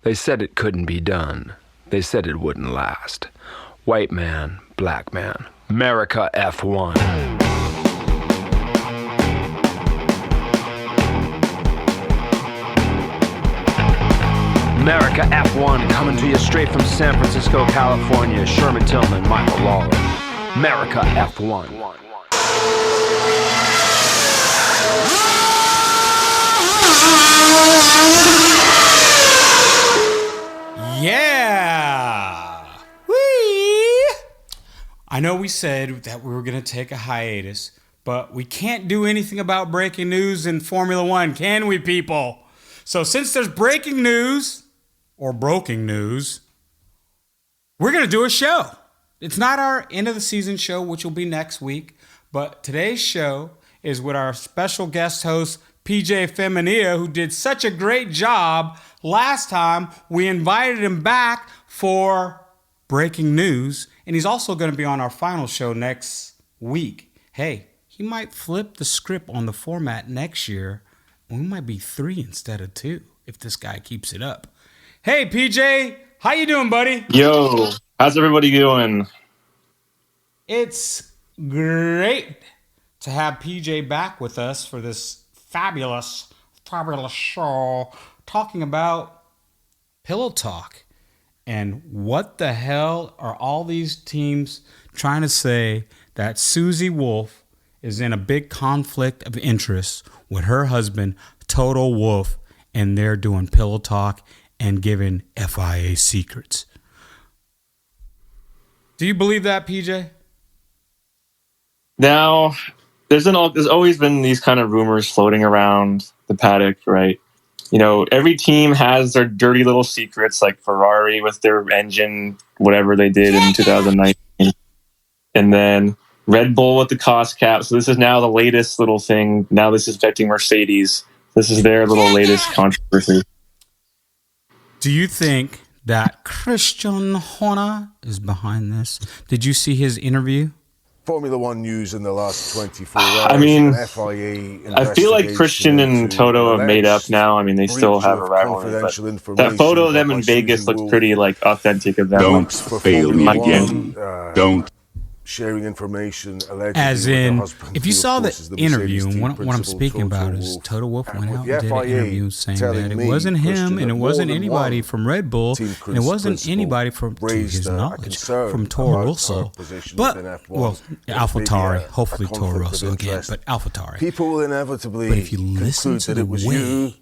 They said it couldn't be done. They said it wouldn't last. White man, black man. Merica F-1. Merica F-1 coming to you straight from San Francisco, California. Sherman Tillman, Michael Lawler. Merica F-1. Yeah! Whee! I know we said that we were going to take a hiatus, but we can't do anything about breaking news in Formula One, can we, people? So since there's breaking news, or broken news, we're going to do a show. It's not our end of the season show, which will be next week, but today's show is with our special guest host, PJ Feminea, who did such a great job last time. We invited him back for breaking news, and he's also going to be on our final show next week. Hey, he might flip the script on the format next year. We might be 3 instead of 2 if this guy keeps it up. Hey, PJ, how you doing, buddy? Yo, how's everybody doing? It's great to have PJ back with us for this fabulous show talking about Pillow Talk. And what the hell are all these teams trying to say that Susie Wolff is in a big conflict of interest with her husband, Toto Wolff, and they're doing Pillow Talk and giving FIA secrets? Do you believe that, PJ? Now, there's always been these kind of rumors floating around the paddock, right? You know, every team has their dirty little secrets, like Ferrari with their engine, whatever they did in 2019. And then Red Bull with the cost cap. So this is now the latest little thing. Now this is affecting Mercedes. This is their little latest controversy. Do you think that Christian Horner is behind this? Did you see his interview? Formula One news in the last 24 hours. I mean, FIA I feel like Christian and Toto have made up now. I mean, they still have a rivalry. But that photo of them in Vegas looks pretty like authentic of them. Don't fail me again. Don't. Sharing information allegedly. As in, if you saw the interview, and what I'm speaking about is Toto Wolff went out and did an interview saying that it wasn't him and it wasn't anybody from Red Bull and it wasn't anybody from, to his knowledge, from Toro Rosso. But, well, AlphaTauri, hopefully Toro Rosso again, but AlphaTauri. People will inevitably but if you listen to the way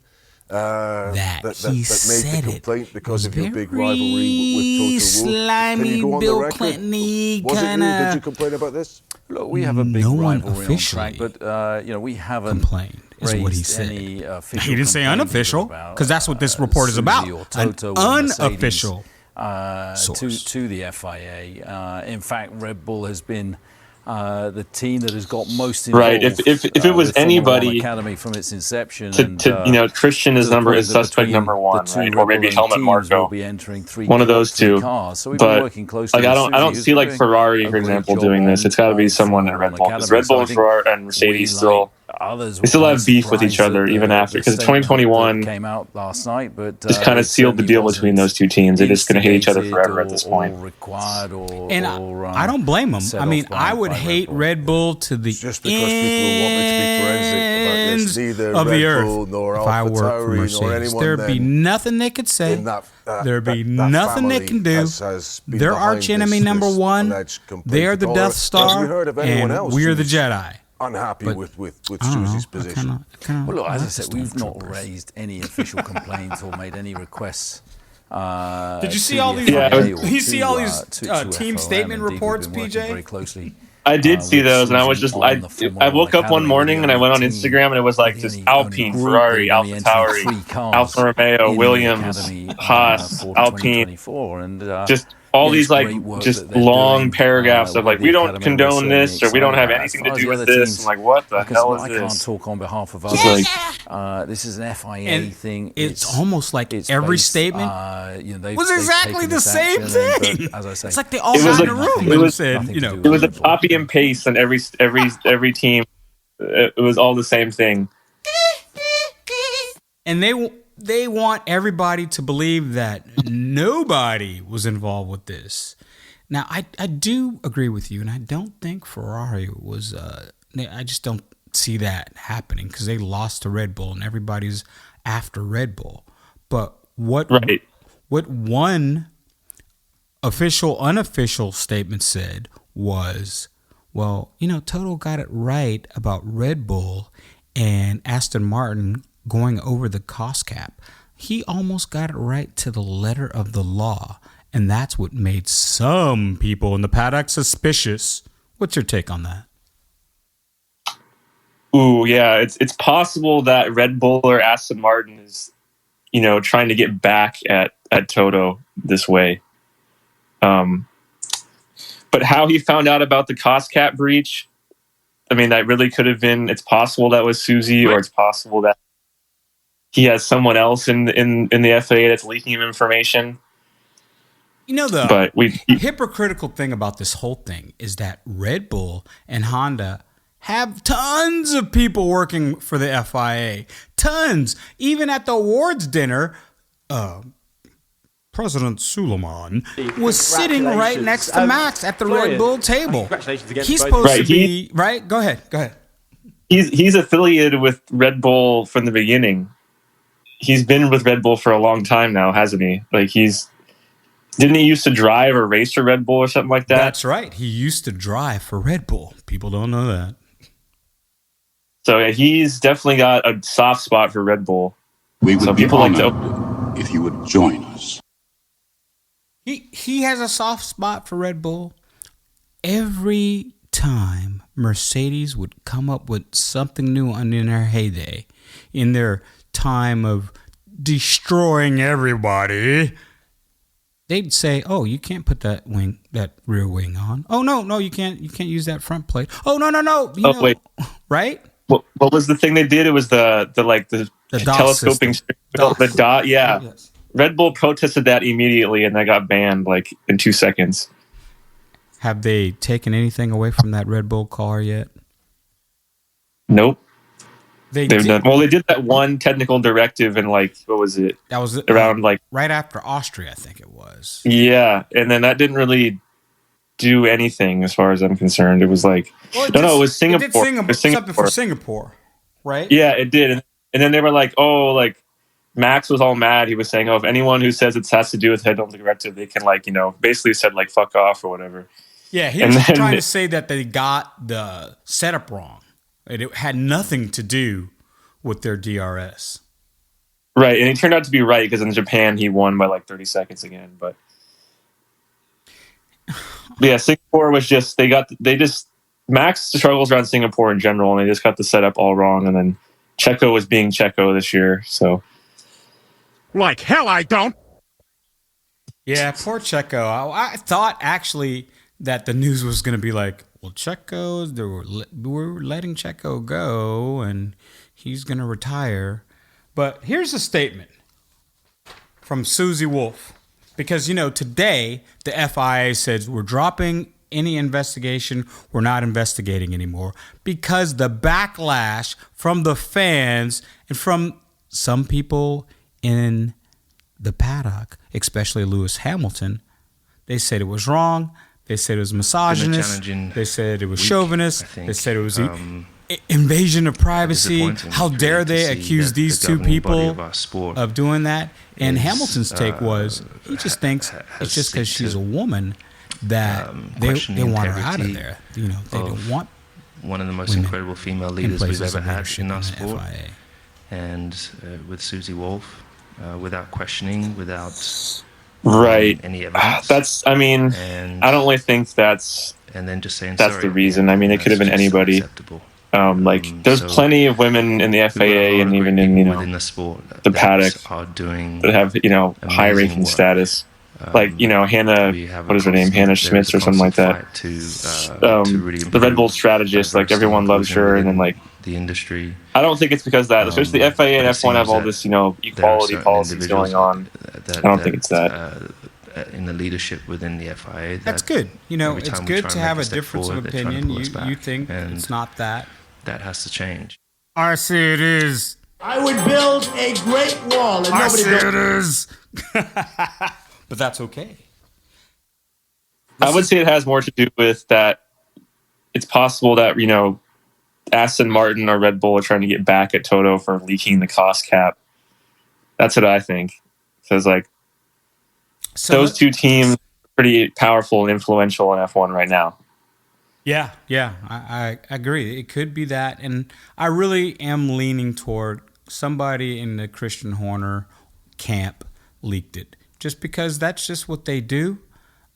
that he said made the complaint because of your very big rivalry with Toto Wolff. slimy, Bill Clinton-y kind of. Did you complain about this? Look, we have a big No one rivalry on track, but we haven't complained is what he said. Any He didn't say unofficial, because that's what this report is about. An unofficial source. to the FIA. In fact, Red Bull has been the team that has got most involved. Right. If it was anybody, Academy from its inception, Christian is suspect number one, right? Or maybe Helmut Marko. One of those two. So we've but been working closely like I don't see like Ferrari, for example, doing this. It's got to be someone in Red Bull, because Red Bull and Ferrari and Mercedes still have beef with each other even after, because 2021 came out last night, but just kind of sealed the deal between those two teams. They're just going to hate each other forever at this point. And I don't blame them. I mean, I would hate Red Bull to the Just because people want me to be forensic about this, ends neither of the Red earth. Bull nor If I worked for AlphaTauri nor Mercedes, anyone there'd be then nothing they could say. in that There'd be that nothing they family can do. has been Their behind arch enemy this number one. alleged complaint. They're the Or Death have you Star, heard of anyone and else we're the who's Jedi. unhappy But with I don't Susie's know. position? Well, look, as I said, like we've not Stormtroopers. raised any official complaints or made any requests. Did you see to all the these? FIA Yeah. or You see to, all these to team FOM. statement Indeed, we've reports, been working PJ? very closely. I did see with those, and I was Susie just on the Formula I woke One up one Academy. morning and I went on Team Instagram and it was like with just the Alpine, only Ferrari, group only entering 3 AlphaTauri, cars Alfa in Romeo, the Williams, Academy, Haas, for Alpine, 2024, and just all yeah, these it's like great work just that they're long doing, paragraphs of with like the we don't Academy. condone We're this certainly or we don't have excited anything about to it. do As with far as the other this. teams, I'm like, what the because hell I is can't this? talk on behalf of It's others. like This is an FIA And thing. it's almost like it's every based, statement they've was exactly taken the this same action, and, thing. as I say, It's like they all It was got in like- a room it and was said, nothing you to know, do it was a Red Bull. copy and paste on every team. It was all the same thing. and they want everybody to believe that nobody was involved with this. Now, I do agree with you, and I don't think Ferrari was. I just don't see that happening because they lost to Red Bull, and everybody's after Red Bull. But what one official, unofficial statement said was, well, Toto got it right about Red Bull and Aston Martin going over the cost cap. He almost got it right to the letter of the law. And that's what made some people in the paddock suspicious. What's your take on that? Ooh, yeah, it's possible that Red Bull or Aston Martin is, trying to get back at Toto this way. But how he found out about the cost cap breach, I mean, that really could have been. It's possible that was Susie, or it's possible that he has someone else in the FAA that's leaking him information. The hypocritical thing about this whole thing is that Red Bull and Honda have tons of people working for the FIA. Tons. Even at the awards dinner, President Suleiman was sitting right next to Max at the Red Bull table. He's supposed to be... Right? Go ahead. He's affiliated with Red Bull from the beginning. He's been with Red Bull for a long time now, hasn't he? Didn't he used to drive or race for Red Bull or something like that? That's right. He used to drive for Red Bull. People don't know that. So he's definitely got a soft spot for Red Bull. We would be honored if you would join us. He has a soft spot for Red Bull. Every time Mercedes would come up with something new in their heyday, in their time of destroying everybody, they'd say, "Oh, you can't put that rear wing on. Oh no, you can't use that front plate. Oh no, wait, right? What was the thing they did? It was the telescoping system. The dot. Yeah, yes. Red Bull protested that immediately, and that got banned in 2 seconds. Have they taken anything away from that Red Bull car yet? Nope. They've done. Well, they did that one technical directive in what was it? That was around right after Austria, I think it was. Yeah, and then that didn't really do anything as far as I'm concerned. It was it was Singapore. It did something for Singapore, right? Yeah, it did. And then they were Max was all mad. He was saying, "Oh, if anyone who says it has to do with technical directive, they can basically said fuck off or whatever." Yeah, he was trying to say that they got the setup wrong. It had nothing to do with their DRS. Right, and it turned out to be right because in Japan he won by 30 seconds again. But yeah, Singapore was Max struggles around Singapore in general, and they just got the setup all wrong. And then Checo was being Checo this year, so like hell I don't. Yeah, poor Checo. I thought actually that the news was going to be well, Checo, we're letting Checo go, and he's going to retire. But here's a statement from Susie Wolff. Because, today the FIA says we're dropping any investigation. We're not investigating anymore. Because the backlash from the fans and from some people in the paddock, especially Lewis Hamilton, they said it was wrong. They said it was misogynist. They said it was chauvinist. They said it was invasion of privacy. How dare they accuse these two people of doing that? And Hamilton's take was he just thinks it's just because she's a woman that they want her out of there. They don't want one of the most incredible female leaders we've ever had in our sport. And with Susie Wolff, without questioning, without any evidence. I don't really think that's and then just saying that's sorry. The reason. It could have been anybody. There's plenty of women in the FAA and even in within the sport the paddock that have high ranking status. Hannah, what is her name? Hannah Schmitz or something like that. The Red Bull strategist, everyone loves her, and then the industry. I don't think it's because of that. Especially the FAA and F1 have all this, equality policies going on. I don't think it's that. In the leadership within the FIA. That's good. It's good to have a difference of opinion. You think it's not that. That has to change. I see it is I would build a great wall. And I see it is. But that's okay. I would say it has more to do with that. It's possible that, Aston Martin or Red Bull are trying to get back at Toto for leaking the cost cap. That's what I think. Because those two teams are pretty powerful and influential in F1 right now. Yeah, I agree. It could be that. And I really am leaning toward somebody in the Christian Horner camp leaked it. Just because that's just what they do.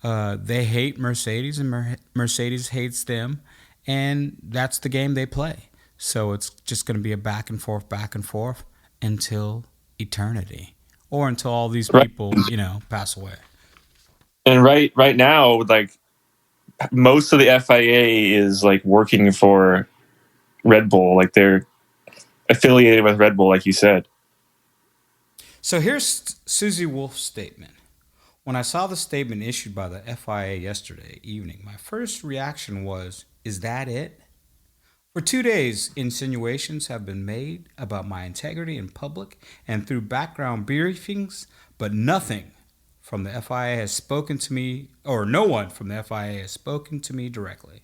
They hate Mercedes, and Mercedes hates them. And that's the game they play. So it's just going to be a back and forth until eternity. Or until all these people, pass away. And right now, most of the FIA is working for Red Bull. They're affiliated with Red Bull, like you said. So here's Susie Wolff's statement. When I saw the statement issued by the FIA yesterday evening, my first reaction was, is that it? For 2 days, insinuations have been made about my integrity in public and through background briefings, but nothing from the FIA has spoken to me, or no one from the FIA has spoken to me directly.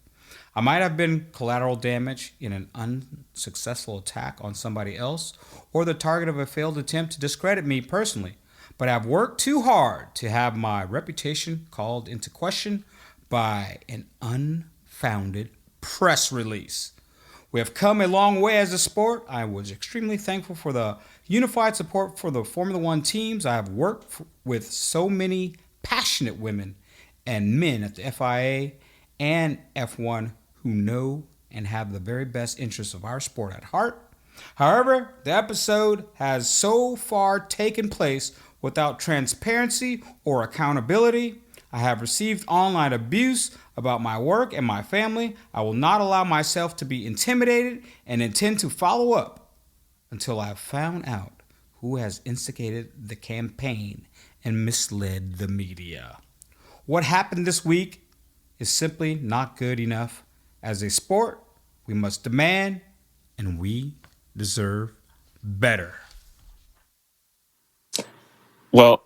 I might have been collateral damage in an unsuccessful attack on somebody else, or the target of a failed attempt to discredit me personally, but I've worked too hard to have my reputation called into question by an unfounded press release. We have come a long way as a sport. I was extremely thankful for the unified support for the Formula One teams. I have worked with so many passionate women and men at the FIA and F1 who know and have the very best interests of our sport at heart. However, the episode has so far taken place without transparency or accountability. I have received online abuse about my work and my family. I will not allow myself to be intimidated and intend to follow up until I have found out who has instigated the campaign and misled the media. What happened this week is simply not good enough. As a sport, we must demand, and we deserve better. Well,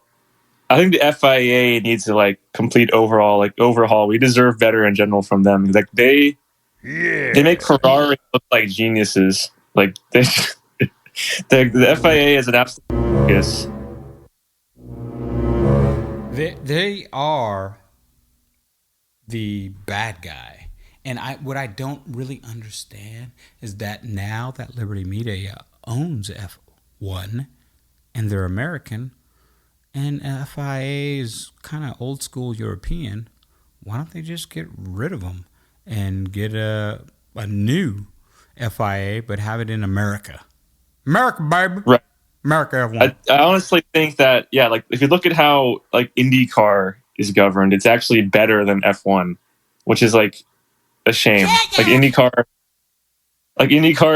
I think the FIA needs to complete overhaul. We deserve better in general from them. They make Ferrari look like geniuses. The FIA is an absolute focus. They are the bad guy. And what I don't really understand is that now that Liberty Media owns F1 and they're American, and FIA is kind of old school European, why don't they just get rid of them and get a new FIA, but have it in America? America, baby. Right. America F1. I honestly think that, if you look at how IndyCar is governed, it's actually better than F1, which is a shame. IndyCar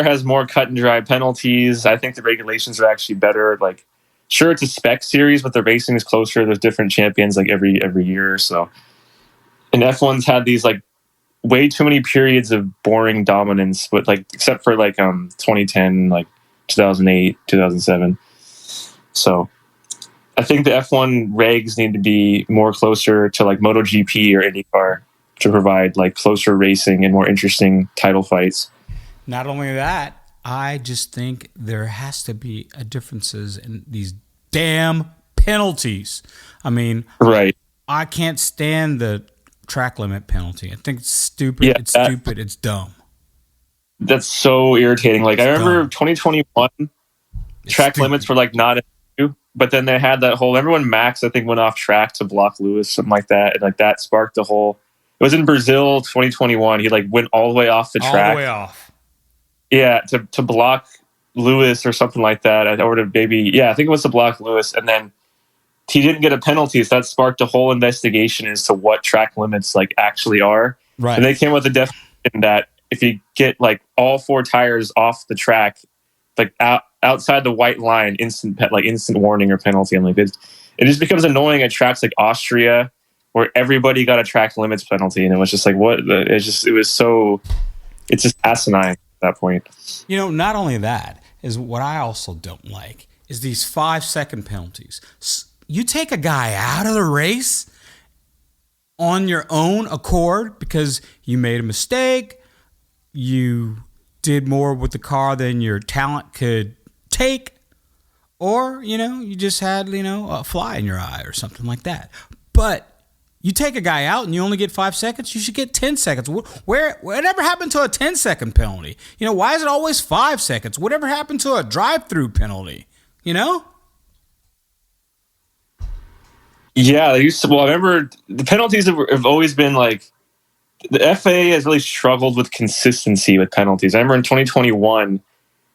has more cut and dry penalties. I think the regulations are actually better. Sure, it's a spec series, but the racing is closer. There's different champions every year or so. And F1's had these way too many periods of boring dominance, but except for 2010, 2008, 2007. So I think the F1 regs need to be more closer to MotoGP or IndyCar to provide closer racing and more interesting title fights. Not only that, I just think there has to be differences in these damn penalties. I mean, right. I can't stand the track limit penalty. I think it's stupid. Yeah, it's stupid. It's dumb. That's so irritating. I remember dumb. 2021 track limits were not an issue, but then they had that whole everyone Max I think went off track to block Lewis, something like that, and that sparked the whole. It was in Brazil 2021. He went all the way off the track. All the way off. Yeah, to block Lewis or something like that, or to maybe I think it was to block Lewis, and then he didn't get a penalty. So that sparked a whole investigation as to what track limits actually are. Right. And they came with a definition that if you get all four tires off the track, outside the white line, instant warning or penalty. And it just becomes annoying at tracks like Austria, where everybody got a track limits penalty, and it was just it's just asinine. That point. Not only that, is what I also don't like is these 5-second penalties. You take a guy out of the race on your own accord because you made a mistake, you did more with the car than your talent could take, or, you just had, a fly in your eye or something like that. But you take a guy out and you only get 5 seconds, you should get 10 seconds. Whatever happened to a 10-second penalty? Why is it always 5 seconds? Whatever happened to a drive-through penalty? Yeah, I remember the penalties have always been like, the FAA has really struggled with consistency with penalties. I remember in 2021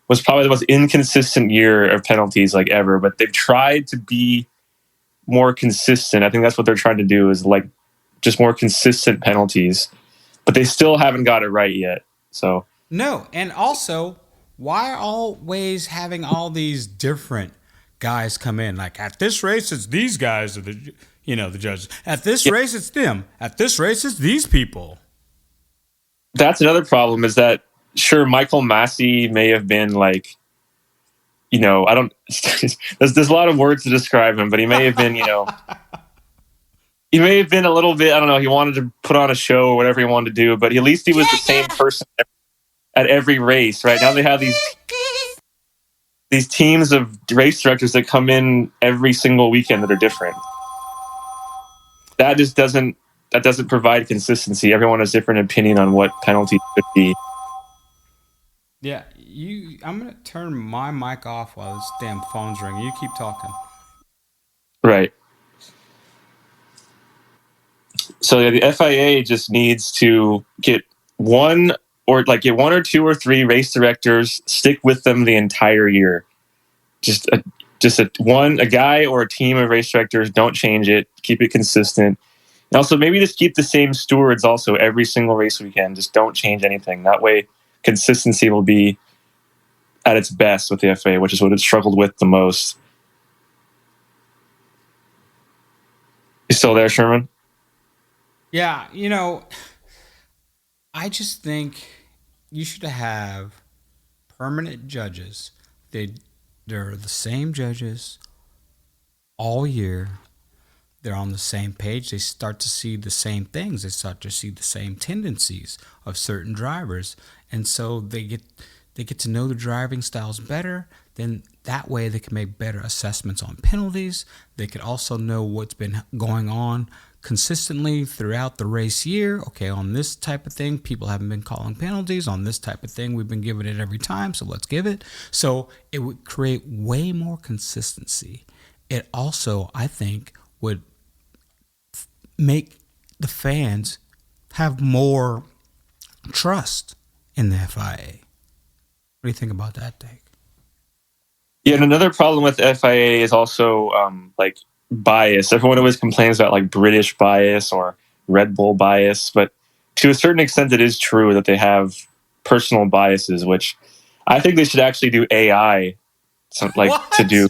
was probably the most inconsistent year of penalties like ever, but they've tried to be more consistent. I think that's what they're trying to do, is like just more consistent penalties, but they still haven't got it right yet. So no, and also, why always having all these different guys come in? Like, at this race, it's these guys are the judges. At this race, it's them. At this race, it's these people. That's another problem, is that sure, Michael Massey may have been like, I don't. There's a lot of words to describe him, but he may have been, he may have been a little bit. I don't know. He wanted to put on a show or whatever he wanted to do, but at least he was the same person at every race. Right now, they have these teams of race directors that come in every single weekend that are different. That just doesn't provide consistency. Everyone has different opinion on what penalties should be. Yeah, I'm going to turn my mic off while this damn phone's ringing. You keep talking. Right. So the FIA just needs to get one or two or three race directors, stick with them the entire year. A guy or a team of race directors, don't change it, keep it consistent. And also maybe just keep the same stewards also every single race weekend. Just don't change anything. That way consistency will be at its best with the FAA, which is what it's struggled with the most. You still there, Sherman? Yeah, I just think you should have permanent judges. They're the same judges all year. They're on the same page. They start to see the same things. They start to see the same tendencies of certain drivers. And so they get to know the driving styles better. Then that way they can make better assessments on penalties. They could also know what's been going on consistently throughout the race year. Okay, on this type of thing, people haven't been calling penalties. On this type of thing, we've been giving it every time, so let's give it. So it would create way more consistency. It also, I think, would make the fans have more trust in the FIA. What do you think about that, Dave? Yeah, and another problem with FIA is also bias. Everyone always complains about British bias or Red Bull bias, but to a certain extent it is true that they have personal biases, which I think they should actually do AI to do.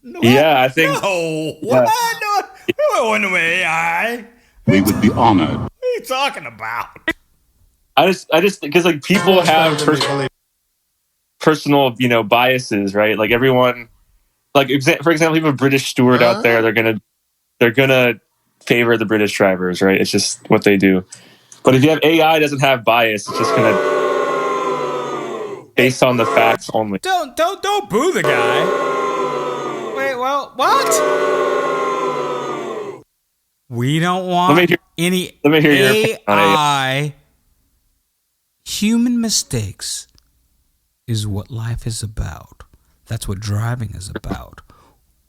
What? Yeah, I think. No, what? No, we don't want no AI. We would be honored. What are you talking about? I just because people have personal biases, right? Like everyone, for example, you have a British steward out there. They're gonna favor the British drivers, right? It's just what they do. But if you have AI doesn't have bias, it's just gonna based on the facts only. Don't boo the guy. Wait, well, what? We don't want any AI. Human mistakes is what life is about. That's what driving is about.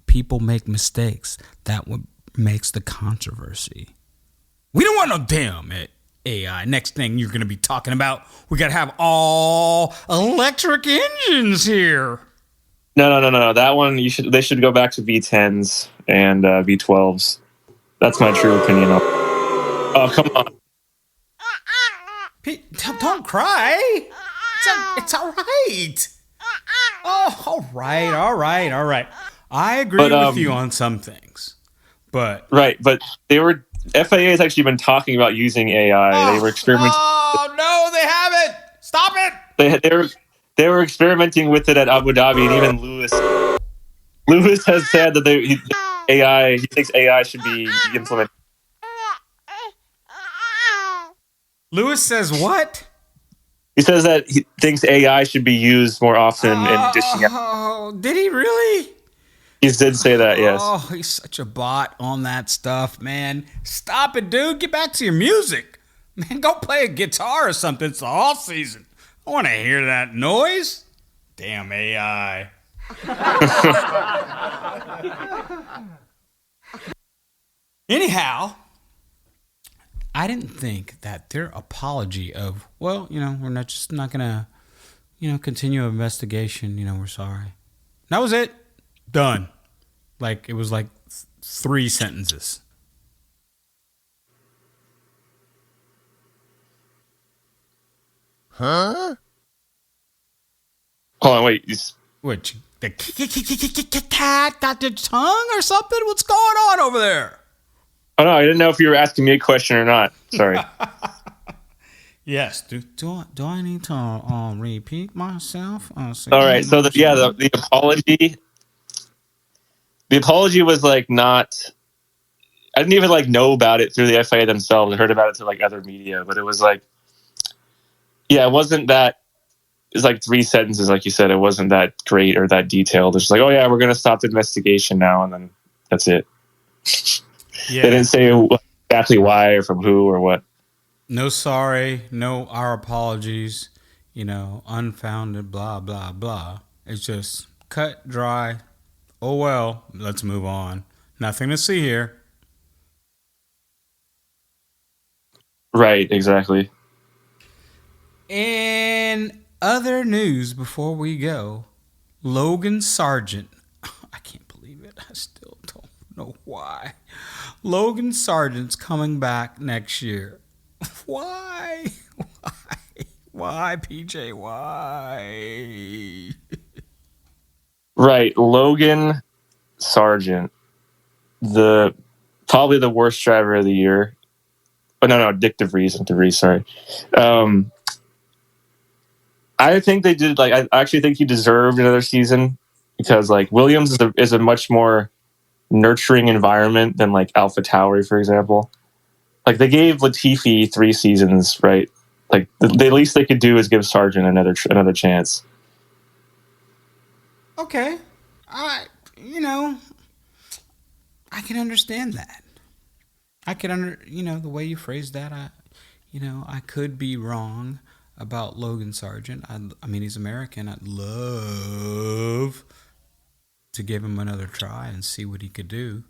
People make mistakes. That's what makes the controversy. We don't want no damn AI. Next thing you're going to be talking about, we got to have all electric engines here. No. That one they should go back to V10s and V12s. That's my true opinion. Oh, come on. Pete, don't cry. It's all right. Oh, all right. I agree with you on some things, but FAA has actually been talking about using AI. They were experimenting. Oh no, they haven't. Stop it. They were experimenting with it at Abu Dhabi, and even Lewis has said that he thinks AI should be implemented. Lewis says what? He says that he thinks AI should be used more often in dishing out. Oh, did he really? He did say that, yes. Oh, he's such a bot on that stuff, man. Stop it, dude. Get back to your music. Man, go play a guitar or something. It's the off season. I want to hear that noise. Damn AI. Anyhow, I didn't think that their apology of, well, we're not gonna, continue investigation. We're sorry. That was it. Done. Like, it was like 3 sentences. Huh? Hold on, wait. Which, the cat got the tongue or something? What's going on over there? Oh, no, I didn't know if you were asking me a question or not. Sorry. Yes. Do I need to repeat myself? All right. So the apology. The apology was like not. I didn't even like know about it through the FIA themselves. I heard about it through like other media, but it was like, it wasn't that. It's like 3 sentences, like you said. It wasn't that great or that detailed. It's like, oh yeah, we're gonna stop the investigation now, and then that's it. Yeah. They didn't say exactly why or from who or what. No sorry, no our apologies, unfounded, blah, blah, blah. It's just cut, dry. Oh, well, let's move on. Nothing to see here. Right, exactly. In other news, before we go, Logan Sargent. I can't believe it. I still don't know why. Logan Sargent's coming back next year. Why? Why, PJ? Why? Right, Logan Sargent, probably the worst driver of the year. Oh no, Dick DeVries, sorry. I think they did. I actually think he deserved another season because Williams is a much more nurturing environment than AlphaTauri, for example. They gave Latifi 3 seasons, right? The least they could do is give Sargent another chance. Okay, I can understand that. I can the way you phrased that. I could be wrong about Logan Sargent. I mean, he's American. I'd love to give him another try and see what he could do.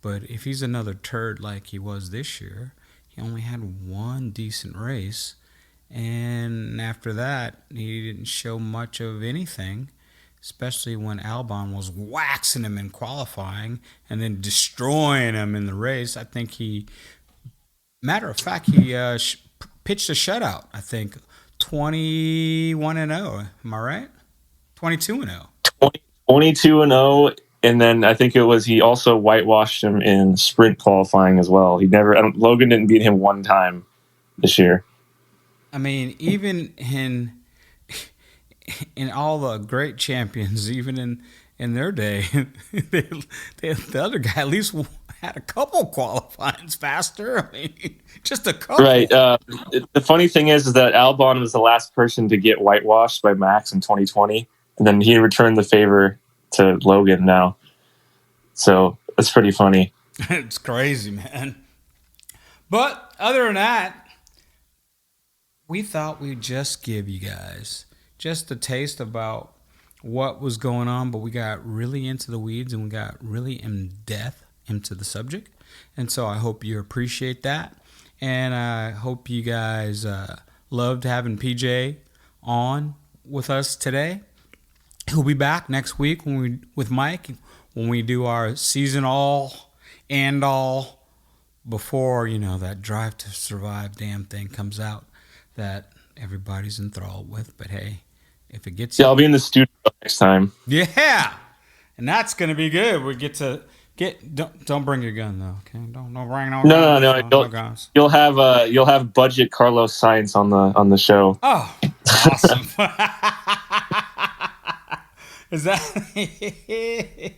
But if he's another turd like he was this year, he only had 1 decent race, and after that, he didn't show much of anything. Especially when Albon was waxing him in qualifying and then destroying him in the race. I think matter of fact, he pitched a shutout. I think 21-0. Am I right? 22-0. 22-0, and then I think he also whitewashed him in sprint qualifying as well. Logan didn't beat him 1 time this year. I mean, even in all the great champions, even in their day, the other guy at least had a couple qualifying faster. I mean, just a couple. Right. The funny thing is that Albon was the last person to get whitewashed by Max in 2020, and then he returned the favor to Logan now. So it's pretty funny. It's crazy, man. But other than that, we thought we'd just give you guys just a taste about what was going on, but we got really into the weeds and we got really in depth into the subject. And so I hope you appreciate that. And I hope you guys loved having PJ on with us today. He'll be back next week with Mike when we do our season all before, that Drive to Survive damn thing comes out that everybody's enthralled with. But hey, if it gets I'll be in the studio next time. Yeah, and that's gonna be good. We get to don't bring your gun though. Okay, don't bring no guns. You'll have budget Carlos Sainz on the show. Oh, awesome. Is that?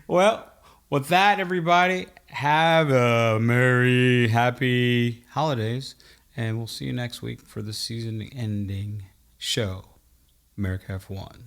Well, with that, everybody, have a merry, happy holidays, and we'll see you next week for the season-ending show, Merica F-1.